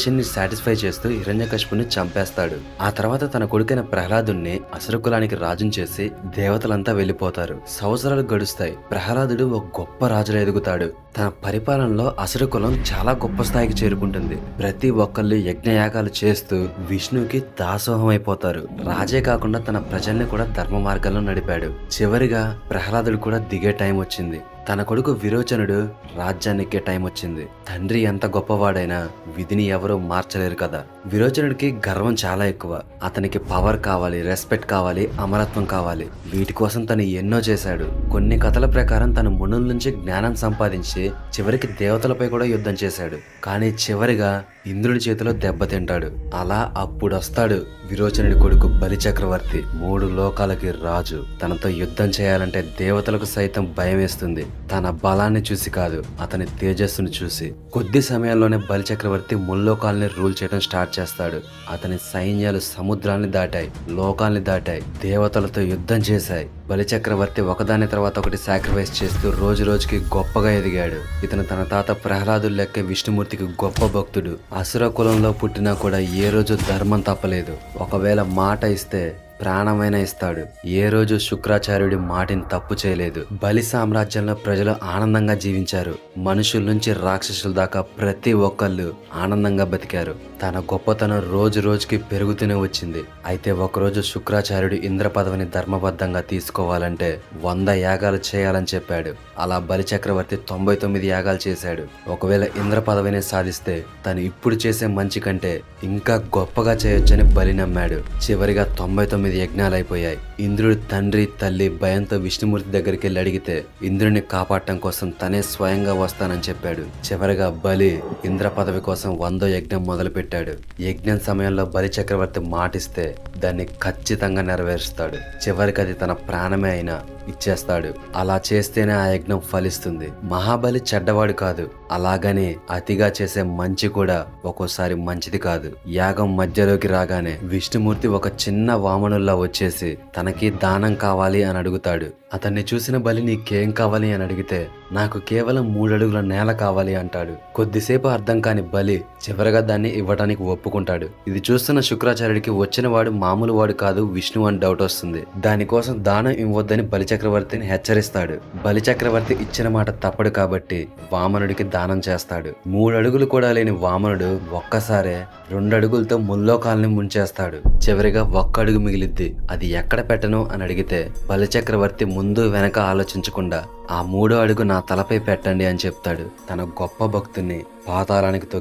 ని సాటిస్ఫై చేస్తూ హిరణ్యకశిపుని చంపేస్తాడు. ఆ తర్వాత తన కొడుకైన ప్రహ్లాదుణ్ణి అసుర కులానికి రాజుని చేసి దేవతలంతా వెళ్లిపోతారు. సంవత్సరాలు గడుస్తాయి. ప్రహ్లాదుడు ఒక గొప్ప రాజులా ఎదుగుతాడు. తన పరిపాలనలో అసుర కులం చాలా గొప్ప స్థాయికి చేరుకుంటుంది. ప్రతి ఒక్కళ్ళు యజ్ఞయాగాలు చేస్తూ విష్ణువుకి దాసోహం అయిపోతారు. రాజే కాకుండా తన ప్రజల్ని కూడా ధర్మ మార్గంలో నడిపాడు. చివరిగా ప్రహ్లాదుడు కూడా దిగే టైం వచ్చింది. తన కొడుకు విరోచనుడు రాజ్యాన్ని ఎక్కే టైం వచ్చింది. తండ్రి ఎంత గొప్పవాడైనా విధిని ఎవరూ మార్చలేరు కదా. విరోచనుడికి గర్వం చాలా ఎక్కువ. అతనికి పవర్ కావాలి, రెస్పెక్ట్ కావాలి, అమరత్వం కావాలి. వీటి కోసం తను ఎన్నో చేశాడు. కొన్ని కథల ప్రకారం తను మునుల నుంచి జ్ఞానం సంపాదించి చివరికి దేవతలపై కూడా యుద్ధం చేశాడు. కానీ చివరిగా ఇంద్రుడి చేతిలో దెబ్బతింటాడు. అలా అప్పుడొస్తాడు విరోచనుడి కొడుకు బలి చక్రవర్తి. 3 లోకాలకి రాజు. తనతో యుద్ధం చేయాలంటే దేవతలకు సైతం భయం వేస్తుంది. తన బలాన్ని చూసి కాదు, అతని తేజస్సును చూసి. కొద్ది సమయంలోనే బలి చక్రవర్తి ముల్లోకాల్ని రూల్ చేయడం స్టార్ట్ చేస్తాడు. అతని సైన్యాలు సముద్రాన్ని దాటాయి, లోకాల్ని దాటాయి, దేవతలతో యుద్ధం చేశాయి. బలి చక్రవర్తి ఒకదాని తర్వాత ఒకటి సాక్రిఫైస్ చేస్తూ రోజు రోజుకి గొప్పగా ఎదిగాడు. ఇతను తన తాత ప్రహ్లాదుడు లెక్క విష్ణుమూర్తికి గొప్ప భక్తుడు. అసుర కులంలో పుట్టినా కూడా ఏ రోజు ధర్మం తప్పలేదు. ఒకవేళ మాట ఇస్తే ప్రాణమైన ఇస్తాడు. ఏ రోజు శుక్రాచార్యుడి మాటిని తప్పు చేయలేదు. బలి సామ్రాజ్యంలో ప్రజలు ఆనందంగా జీవించారు. మనుషుల నుంచి రాక్షసుల దాకా ప్రతి ఒక్కళ్ళు ఆనందంగా బతికారు. తన గొప్పతనం రోజు రోజుకి పెరుగుతూనే వచ్చింది. అయితే ఒకరోజు శుక్రాచార్యుడు ఇంద్ర పదవిని ధర్మబద్ధంగా తీసుకోవాలంటే 100 యాగాలు చేయాలని చెప్పాడు. అలా బలి చక్రవర్తి 99 యాగాలు చేశాడు. ఒకవేళ ఇంద్ర పదవిని సాధిస్తే తను ఇప్పుడు చేసే మంచి కంటే ఇంకా గొప్పగా చేయొచ్చని బలి నమ్మాడు. చివరిగా 99 యజ్ఞాలు అయిపోయాయి. ఇంద్రుడి తండ్రి తల్లి భయంతో విష్ణుమూర్తి దగ్గరికి వెళ్ళి అడిగితే ఇంద్రుడిని కాపాడటం కోసం తనే స్వయంగా వస్తానని చెప్పాడు. చివరిగా బలి ఇంద్ర పదవి కోసం 100వ యజ్ఞం మొదలు పెట్టాడు. యజ్ఞం సమయంలో బలి చక్రవర్తి మాటిస్తే దాన్ని ఖచ్చితంగా నెరవేరుస్తాడు. చివరికి అది తన ప్రాణమే అయినా ఇచ్చేస్తాడు. అలా చేస్తేనే ఆ యజ్ఞం ఫలిస్తుంది. మహాబలి చెడ్డవాడు కాదు. అలాగని అతిగా చేసే మంచి కూడా ఒక్కోసారి మంచిది కాదు. యాగం మధ్యలోకి రాగానే విష్ణుమూర్తి ఒక చిన్న వామనుల్లా వచ్చేసి తనకి దానం కావాలి అని అడుగుతాడు. అతన్ని చూసిన బలి నీకేం కావాలి అని అడిగితే నాకు కేవలం 3 అడుగుల నేల కావాలి అంటాడు. కొద్దిసేపు అర్థం కాని బలి చివరగా దాన్ని ఇవ్వడానికి ఒప్పుకుంటాడు. ఇది చూస్తున్న శుక్రాచార్యుడికి వచ్చిన వాడు మామూలు వాడు కాదు విష్ణు అని డౌట్ వస్తుంది. దానికోసం దానం ఇవ్వొద్దని బలి చక్రవర్తిని హెచ్చరిస్తాడు. బలి చక్రవర్తి ఇచ్చిన మాట తప్పడు కాబట్టి వామనుడికి దానం చేస్తాడు. 3 అడుగులు కూడా లేని వామనుడు ఒక్కసారే 2 అడుగులతో ముల్లోకాల్ని ముంచేస్తాడు. చివరిగా 1 అడుగు మిగిలిద్ది. అది ఎక్కడ పెట్టను అని అడిగితే బలి చక్రవర్తి ముందు వెనక ఆలోచించకుండా ఆ 3వ అడుగు నా తలపై పెట్టండి అని చెప్తాడు. తన గొప్ప భక్తుని పాతాళానికి